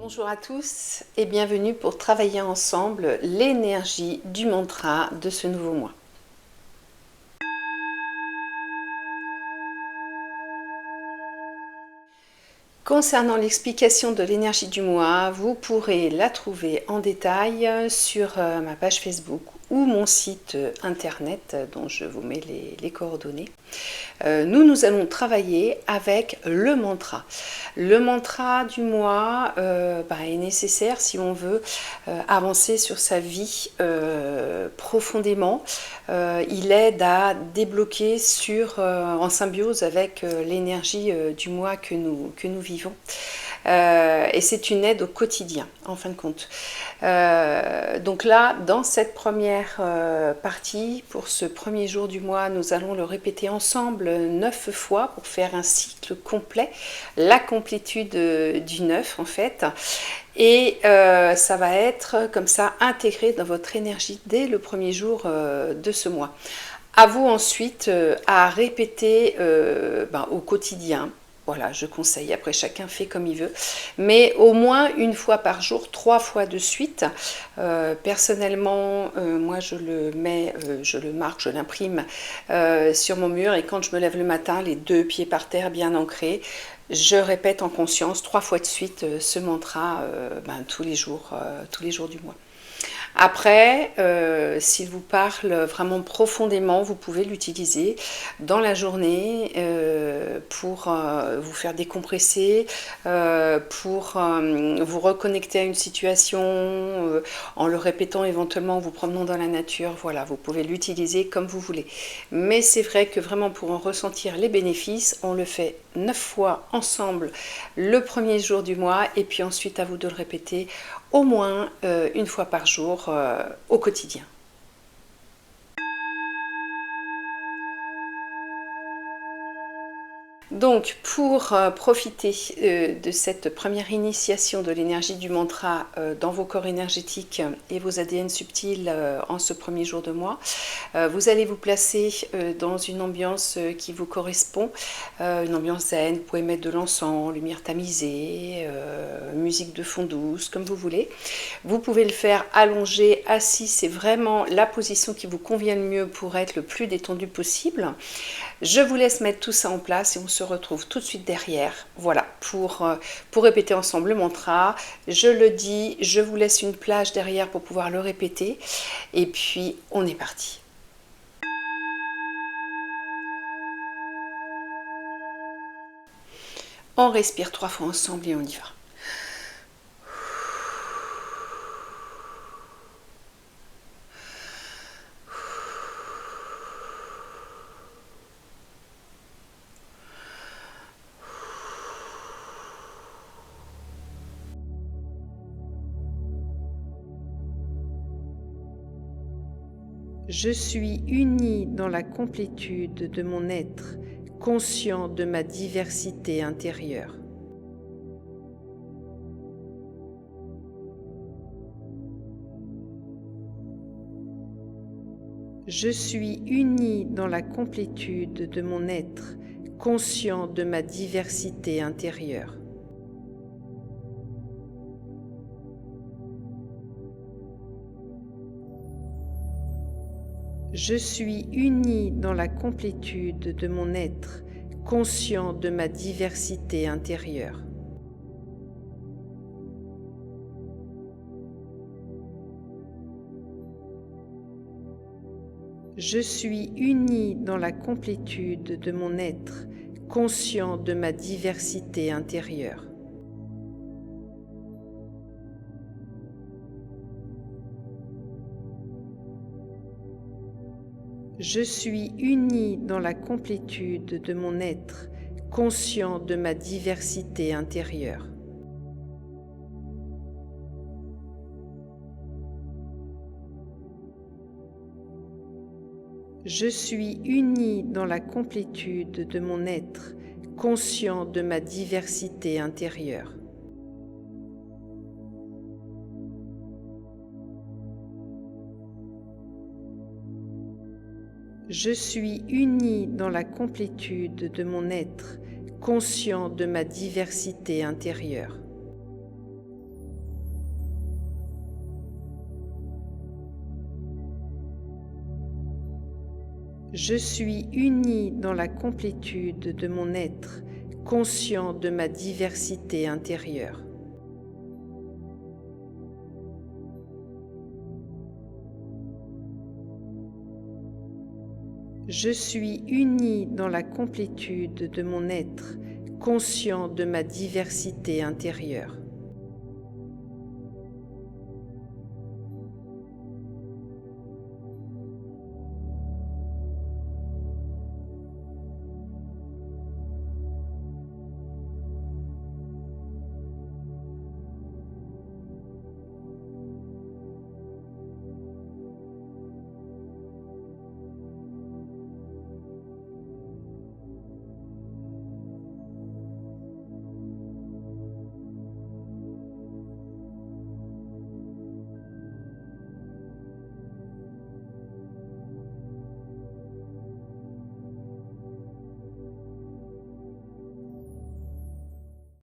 Bonjour à tous et bienvenue pour travailler ensemble l'énergie du mantra de ce nouveau mois. Concernant l'explication de l'énergie du mois, vous pourrez la trouver en détail sur ma page Facebook ou mon site internet dont je vous mets les coordonnées. Nous allons travailler avec le mantra. Le mantra du mois est nécessaire si on veut avancer sur sa vie profondément. Il aide à débloquer en symbiose avec l'énergie du mois que nous vivons. Et c'est une aide au quotidien, en fin de compte. Donc là, dans cette première partie, pour ce premier jour du mois, nous allons le répéter ensemble 9 fois pour faire un cycle complet, la complétude du 9 en fait. Et ça va être comme ça intégré dans votre énergie dès le premier jour de ce mois. À vous ensuite à répéter au quotidien. Voilà, je conseille, après chacun fait comme il veut, mais au moins une fois par jour, 3 fois de suite. Personnellement, moi je le mets, je le marque, je l'imprime sur mon mur et quand je me lève le matin, les 2 pieds par terre bien ancrés, je répète en conscience 3 fois de suite ce mantra tous les jours du mois. Après, s'il vous parle vraiment profondément, vous pouvez l'utiliser dans la journée pour vous faire décompresser, pour vous reconnecter à une situation, en le répétant éventuellement en vous promenant dans la nature. Voilà, vous pouvez l'utiliser comme vous voulez. Mais c'est vrai que vraiment pour en ressentir les bénéfices, on le fait 9 fois ensemble le premier jour du mois et puis ensuite à vous de le répéter au moins une fois par jour au quotidien. Donc pour profiter de cette première initiation de l'énergie du mantra dans vos corps énergétiques et vos ADN subtils en ce premier jour de mois, vous allez vous placer dans une ambiance qui vous correspond, une ambiance zen. Vous pouvez mettre de l'encens, lumière tamisée, musique de fond douce, comme vous voulez. Vous pouvez le faire allongé, assis, c'est vraiment la position qui vous convient le mieux pour être le plus détendu possible. Je vous laisse mettre tout ça en place et on se retrouve tout de suite derrière. Voilà, pour répéter ensemble le mantra. Je le dis, je vous laisse une plage derrière pour pouvoir le répéter. Et puis, on est parti. On respire 3 fois ensemble et on y va. Je suis uni dans la complétude de mon être, conscient de ma diversité intérieure. Je suis uni dans la complétude de mon être, conscient de ma diversité intérieure. Je suis uni dans la complétude de mon être, conscient de ma diversité intérieure. Je suis uni dans la complétude de mon être, conscient de ma diversité intérieure. Je suis uni dans la complétude de mon être, conscient de ma diversité intérieure. Je suis uni dans la complétude de mon être, conscient de ma diversité intérieure. Je suis uni dans la complétude de mon être, conscient de ma diversité intérieure. Je suis uni dans la complétude de mon être, conscient de ma diversité intérieure. Je suis uni dans la complétude de mon être, conscient de ma diversité intérieure.